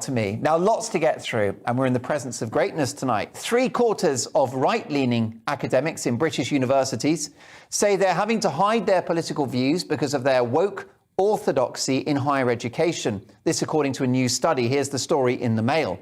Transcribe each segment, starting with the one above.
to me. Now, lots to get through, and we're in the presence of greatness tonight. 3/4 of right-leaning academics in British universities say they're having to hide their political views because of their woke orthodoxy in higher education. This according to a new study. Here's the story in the Mail.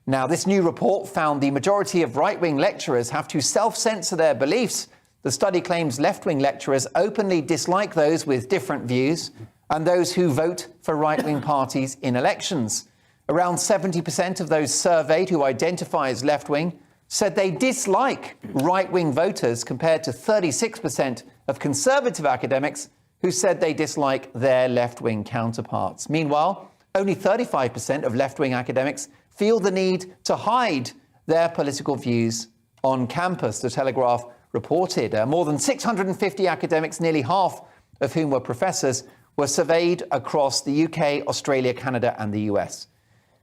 Now, this new report found the majority of right-wing lecturers have to self-censor their beliefs. The study claims left-wing lecturers openly dislike those with different views and those who vote for right-wing parties in elections. Around 70% of those surveyed who identify as left-wing said they dislike right-wing voters, compared to 36% of conservative academics who said they dislike their left-wing counterparts. Meanwhile, only 35% of left-wing academics feel the need to hide their political views on campus, The Telegraph reported. More than 650 academics, nearly half of whom were professors, were surveyed across the UK, Australia, Canada and the US.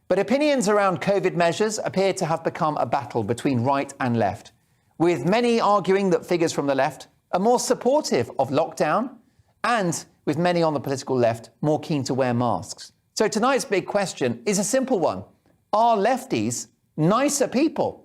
But opinions around COVID measures appear to have become a battle between right and left, with many arguing that figures from the left are more supportive of lockdown and with many on the political left more keen to wear masks. So tonight's big question is a simple one. Are lefties nicer people?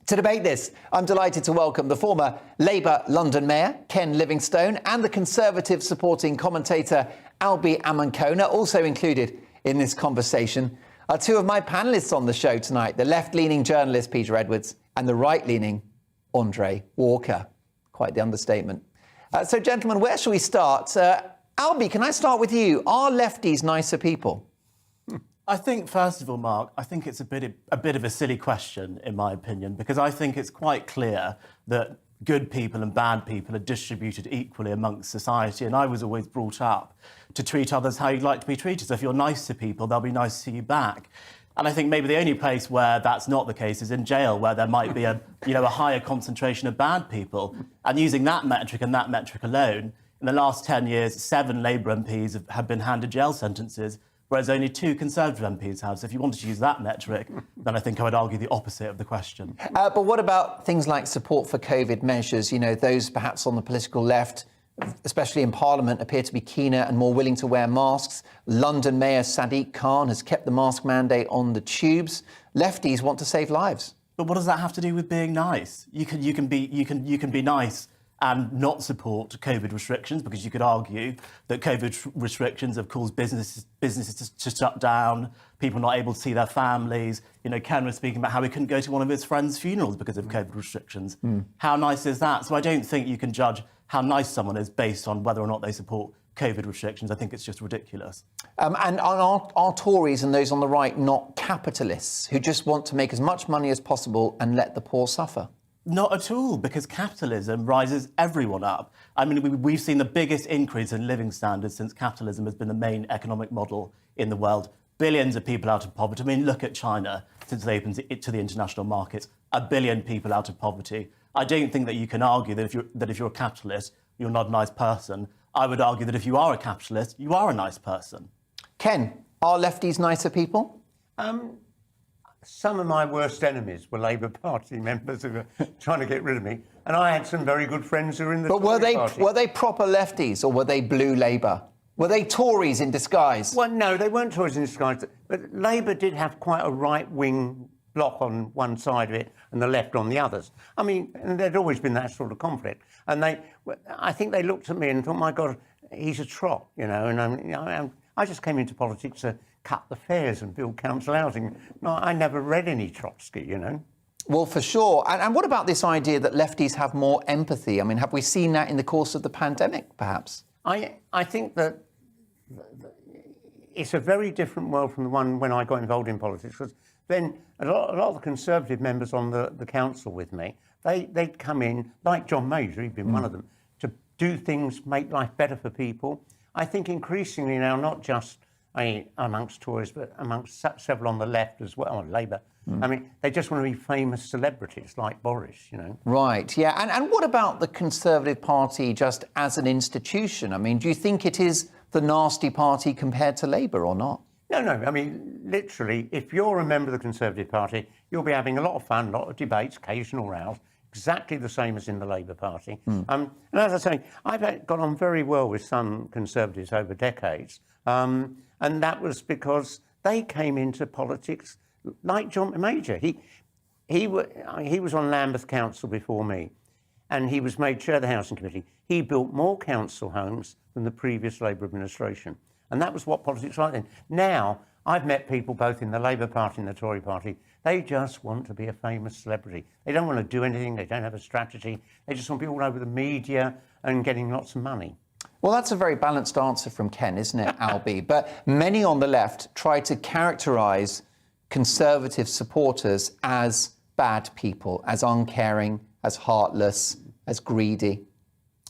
To debate this, I'm delighted to welcome the former Labour London Mayor Ken Livingstone and the Conservative supporting commentator Albie Amankona, also included in this conversation, are two of my panellists on the show tonight, the left-leaning journalist Peter Edwards and the right-leaning Andre Walker. Quite the understatement. So, gentlemen, where shall we start? Albie, can I start with you? Are lefties nicer people? I think, first of all, Mark, I think it's a bit of a silly question, in my opinion, because I think it's quite clear that good people and bad people are distributed equally amongst society. And I was always brought up to treat others how you'd like to be treated. So if you're nice to people, they'll be nice to you back. And I think maybe the only place where that's not the case is in jail, where there might be a higher concentration of bad people. And using that metric and that metric alone, in the last 10 years, 7 Labour MPs have been handed jail sentences, whereas only 2 Conservative MPs have. So if you wanted to use that metric, then I think I would argue the opposite of the question. But what about things like support for COVID measures? You know, those perhaps on the political left, especially in Parliament, appear to be keener and more willing to wear masks. London Mayor Sadiq Khan has kept the mask mandate on the tubes. Lefties want to save lives. But what does that have to do with being nice? You can be nice and not support COVID restrictions, because you could argue that COVID restrictions have caused businesses to shut down, people not able to see their families. You know, Ken was speaking about how he couldn't go to one of his friends' funerals because of COVID restrictions. How nice is that? So I don't think you can judge how nice someone is based on whether or not they support COVID restrictions. I think it's just ridiculous. And are Tories and those on the right not capitalists who just want to make as much money as possible and let the poor suffer? Not at all, because capitalism rises everyone up. I mean, we've seen the biggest increase in living standards since capitalism has been the main economic model in the world. Billions of people out of poverty. I mean, look at China since they opened it to the international markets. 1 billion people out of poverty. I don't think that you can argue that if you're a capitalist, you're not a nice person. I would argue that if you are a capitalist, you are a nice person. Ken, are lefties nicer people? Some of my worst enemies were Labour Party members who were trying to get rid of me, and I had some very good friends who were in the Tory party. Were they proper lefties, or were they blue Labour? Were they Tories in disguise? Well, no, they weren't Tories in disguise, but Labour did have quite a right-wing bloc on one side of it and the left on the others. I mean, and there'd always been that sort of conflict. And I think they looked at me and thought, my God, he's a trot, you know, and I just came into politics to cut the fares and build council housing. No, I never read any Trotsky, you know. Well, for sure. And what about this idea that lefties have more empathy? I mean, have we seen that in the course of the pandemic, perhaps? I think that it's a very different world from the one when I got involved in politics, because then a lot of the Conservative members on the council with me, they'd come in, like John Major, he'd been one of them, to do things, make life better for people. I think increasingly now, not just amongst Tories, but amongst several on the left as well, on Labour. I mean, they just want to be famous celebrities like Boris, you know. Right, yeah. And what about the Conservative Party just as an institution? I mean, do you think it is the nasty party compared to Labour or not? No. I mean, literally, if you're a member of the Conservative Party, you'll be having a lot of fun, a lot of debates, occasional rows, exactly the same as in the Labour Party. And as I say, I've got on very well with some Conservatives over decades. And that was because they came into politics like John Major. He was on Lambeth Council before me, and he was made chair of the Housing Committee. He built more council homes than the previous Labour administration. And that was what politics was like then. Now, I've met people both in the Labour Party and the Tory Party. They just want to be a famous celebrity. They don't want to do anything. They don't have a strategy. They just want to be all over the media and getting lots of money. Well, that's a very balanced answer from Ken, isn't it, Albie? But many on the left try to characterise Conservative supporters as bad people, as uncaring, as heartless, as greedy.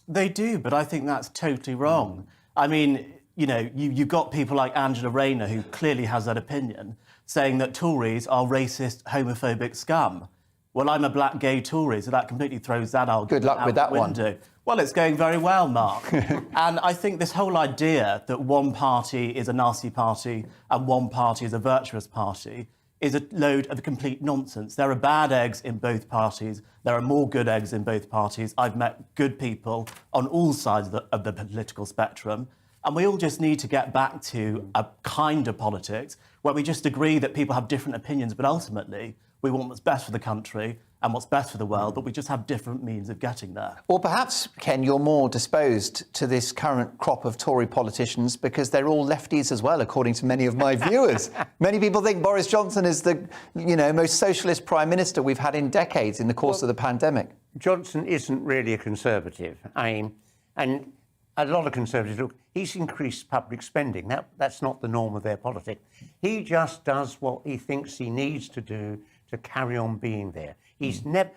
They do, but I think that's totally wrong. I mean, you know, you've got people like Angela Rayner, who clearly has that opinion, saying that Tories are racist, homophobic scum. Well, I'm a black gay Tory, so that completely throws that argument Good luck out with that the window. one. Well, it's going very well, Mark. And I think this whole idea that one party is a nasty party and one party is a virtuous party is a load of complete nonsense. There are bad eggs in both parties. There are more good eggs in both parties. I've met good people on all sides of the political spectrum. And we all just need to get back to a kind of politics where we just agree that people have different opinions, but ultimately we want what's best for the country and what's best for the world, but we just have different means of getting there. Or perhaps, Ken, you're more disposed to this current crop of Tory politicians because they're all lefties as well, according to many of my viewers. Many people think Boris Johnson is the, most socialist Prime Minister we've had in decades in the course of the pandemic. Johnson isn't really a Conservative. And a lot of Conservatives, look, he's increased public spending. That's not the norm of their politics. He just does what he thinks he needs to do to carry on being there. He's never,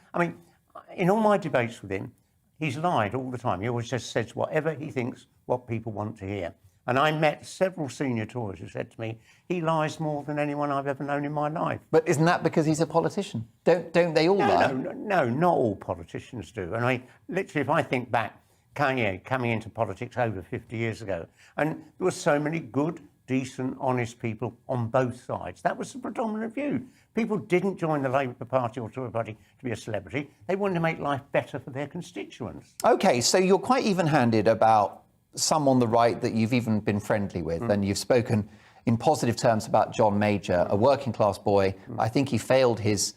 in all my debates with him, he's lied all the time. He always just says whatever he thinks, what people want to hear. And I met several senior Tories who said to me, he lies more than anyone I've ever known in my life. But isn't that because he's a politician? Don't they all lie? No, not all politicians do. And literally, if I think back, coming into politics over 50 years ago, and there were so many good, decent, honest people on both sides. That was the predominant view. People didn't join the Labour Party or Tory Party to be a celebrity. They wanted to make life better for their constituents. OK, so you're quite even-handed about some on the right that you've even been friendly with, and you've spoken in positive terms about John Major, a working-class boy. I think he failed his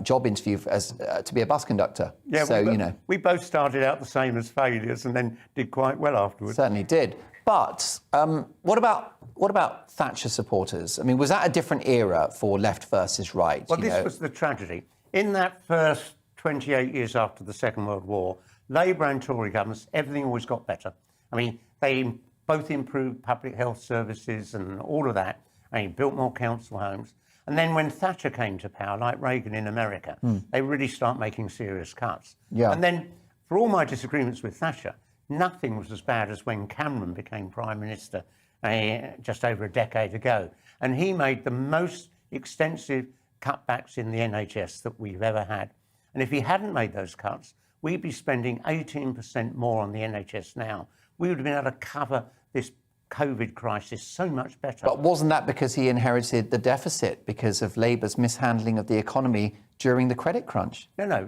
job interview to be a bus conductor. Yeah, so, we both started out the same as failures and then did quite well afterwards. Certainly did. But what about Thatcher supporters? I mean, was that a different era for left versus right? Well, this was the tragedy. In that first 28 years after the Second World War, Labour and Tory governments, everything always got better. I mean, they both improved public health services and all of that. And built more council homes. And then when Thatcher came to power, like Reagan in America, they really start making serious cuts. Yeah. And then, for all my disagreements with Thatcher, nothing was as bad as when Cameron became Prime Minister just over a decade ago. And he made the most extensive cutbacks in the NHS that we've ever had. And if he hadn't made those cuts, we'd be spending 18% more on the NHS now. We would have been able to cover this COVID crisis so much better. But wasn't that because he inherited the deficit because of Labour's mishandling of the economy during the credit crunch? No.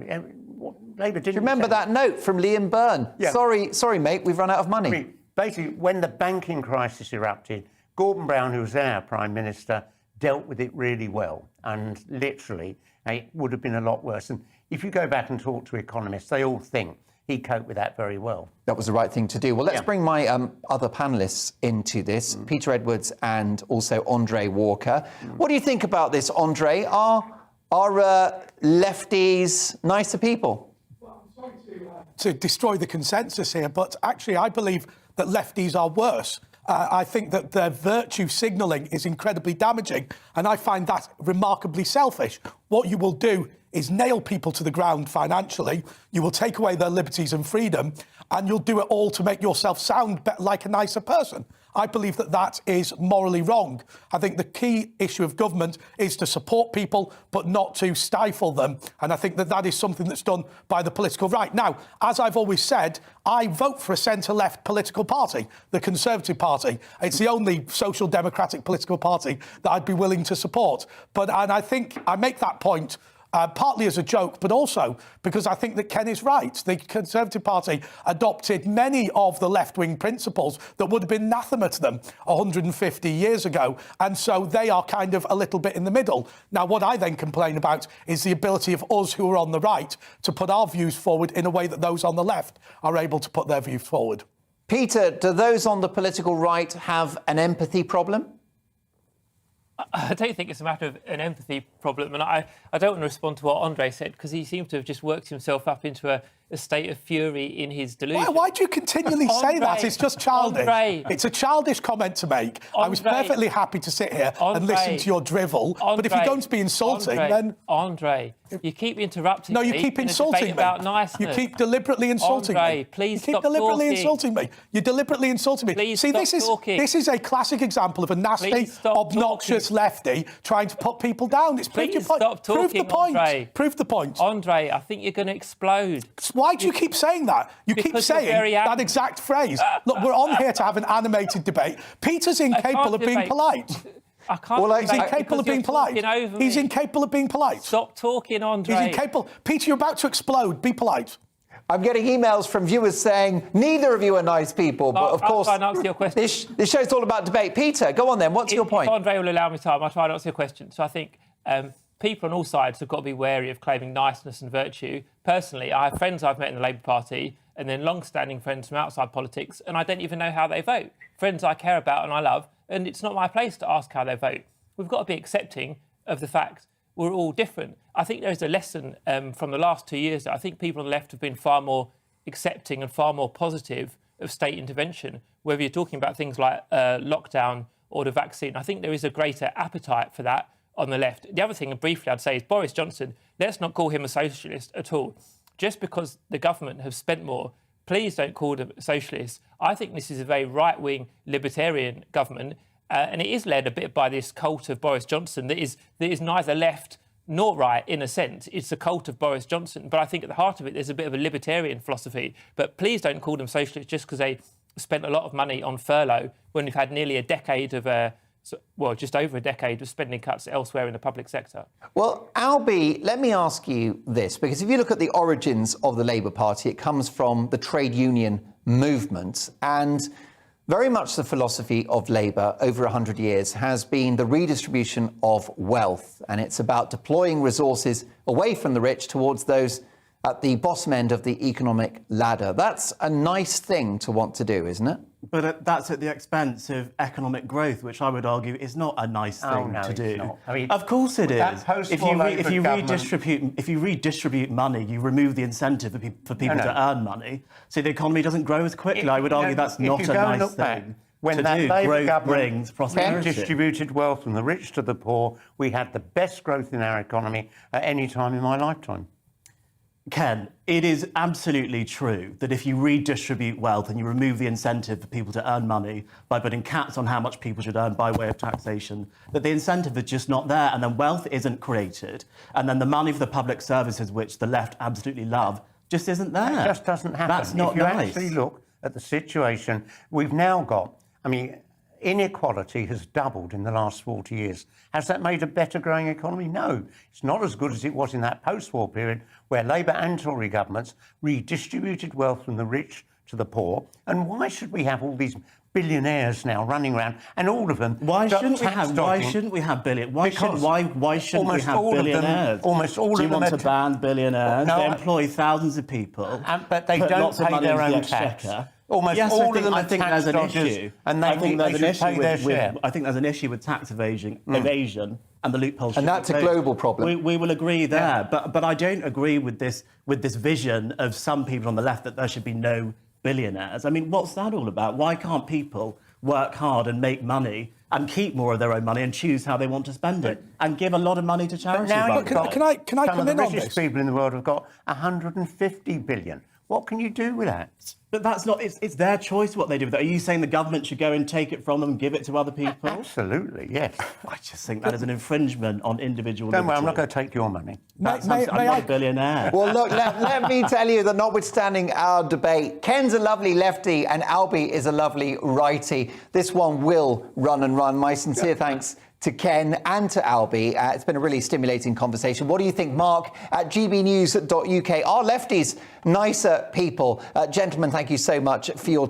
Labour didn't. Do you remember that note from Liam Byrne? Yeah. Sorry, mate, we've run out of money. Basically, when the banking crisis erupted, Gordon Brown, who was then our Prime Minister, dealt with it really well. And literally, it would have been a lot worse. And if you go back and talk to economists, they all think he coped with that very well. That was the right thing to do. Well, let's bring my other panellists into this, Peter Edwards and also Andre Walker. What do you think about this, Andre? Are lefties nicer people? Well, I'm sorry to destroy the consensus here, but actually I believe that lefties are worse. I think that their virtue signalling is incredibly damaging, and I find that remarkably selfish. What you will do is nail people to the ground financially, you will take away their liberties and freedom, and you'll do it all to make yourself sound like a nicer person. I believe that that is morally wrong. I think the key issue of government is to support people, but not to stifle them. And I think that that is something that's done by the political right. Now, as I've always said, I vote for a centre-left political party, the Conservative Party. It's the only social democratic political party that I'd be willing to support. And I think I make that point partly as a joke, but also because I think that Ken is right. The Conservative Party adopted many of the left-wing principles that would have been anathema to them 150 years ago, and so they are kind of a little bit in the middle. Now, what I then complain about is the ability of us who are on the right to put our views forward in a way that those on the left are able to put their views forward. Peter, do those on the political right have an empathy problem? I don't think it's a matter of an empathy problem, and I don't want to respond to what Andre said, because he seems to have just worked himself up into a state of fury in his delusion. Why do you continually say that? It's just childish. It's a childish comment to make. I was perfectly happy to sit here and listen to your drivel, but if you're going to be insulting, then... Andre, you keep interrupting me. No, you keep insulting me. About niceness. You keep deliberately insulting me. Please you keep deliberately insulting me. You're deliberately insulting me. Please See, stop this is a classic example of a nasty, obnoxious lefty trying to put people down. It's Please stop talking, Prove the point. Andre. Prove the point. Andre, I think you're going to explode. Why do you keep saying that? You keep saying that exact phrase. Look, we're on here to have an animated debate. Peter's incapable of being polite. I can't. He's incapable of being polite. He's incapable of being polite. Stop talking, Andre. He's incapable. Peter, you're about to explode. Be polite. I'm getting emails from viewers saying neither of you are nice people, but of course, I'll try and answer your question. This show's all about debate. Peter, go on then. What's your point? If Andre will allow me time, I'll try and answer your question. So I think people on all sides have got to be wary of claiming niceness and virtue. Personally, I have friends I've met in the Labour Party and then long-standing friends from outside politics, and I don't even know how they vote. Friends I care about and I love, and it's not my place to ask how they vote. We've got to be accepting of the fact we're all different. I think there's a lesson from the last 2 years that I think people on the left have been far more accepting and far more positive of state intervention, whether you're talking about things like lockdown or the vaccine. I think there is a greater appetite for that on the left. The other thing, and briefly I'd say, is Boris Johnson, let's not call him a socialist at all. Just because the government have spent more, please don't call them a socialist. I think this is a very right-wing libertarian government, and it is led a bit by this cult of Boris Johnson that is neither left nor right in a sense. It's a cult of Boris Johnson, but I think at the heart of it there's a bit of a libertarian philosophy. But please don't call them socialists just because they spent a lot of money on furlough when we've had nearly a decade of just over a decade of spending cuts elsewhere in the public sector. Well, Albie, let me ask you this, because if you look at the origins of the Labour Party, it comes from the trade union movement, and very much the philosophy of Labour over 100 years has been the redistribution of wealth, and it's about deploying resources away from the rich towards those at the bottom end of the economic ladder. That's a nice thing to want to do, isn't it? But that's at the expense of economic growth, which I would argue is not a nice thing to do. Not. I mean, of course it is. If you redistribute money, you remove the incentive for people to earn money, so the economy doesn't grow as quickly. I would argue that's not a nice thing. When that Labour government brings prosperity, distributed wealth from the rich to the poor, we had the best growth in our economy at any time in my lifetime. Ken, it is absolutely true that if you redistribute wealth and you remove the incentive for people to earn money by putting caps on how much people should earn by way of taxation, that the incentive is just not there, and then wealth isn't created, and then the money for the public services, which the left absolutely love, just isn't there. That just doesn't happen. That's not nice. If you actually look at the situation we've now got, inequality has doubled in the last 40 years. Has that made a better growing economy? No. It's not as good as it was in that post-war period where Labour and Tory governments redistributed wealth from the rich to the poor. And why should we have all these billionaires now running around, and all of them? Why shouldn't we have billionaires? Why shouldn't we have billionaires? Almost all of them. Do you want to ban billionaires? No, they employ thousands of people, but they don't pay their own tax. Almost all of them are tax dodgers, and they should pay their share. I think there's an issue with tax evasion and the loopholes. And that's a global problem. We will agree there, but I don't agree with this vision of some people on the left that there should be no billionaires. I mean, what's that all about? Why can't people work hard and make money and keep more of their own money and choose how they want to spend it and give a lot of money to charity? Now can I come in on this? Some of the richest people in the world have got 150 billion. What can you do with that? But that's not, it's their choice what they do with it. Are you saying the government should go and take it from them and give it to other people? Absolutely, yes. I just think that is an infringement on individual liberty. Don't worry, I'm not going to take your money. I'm not a billionaire. Well, look, let me tell you that notwithstanding our debate, Ken's a lovely lefty and Albie is a lovely righty. This one will run and run. My sincere thanks to Ken and to Albie. It's been a really stimulating conversation. What do you think, Mark at gbnews.uk? Are lefties nicer people? Gentlemen, thank you so much for your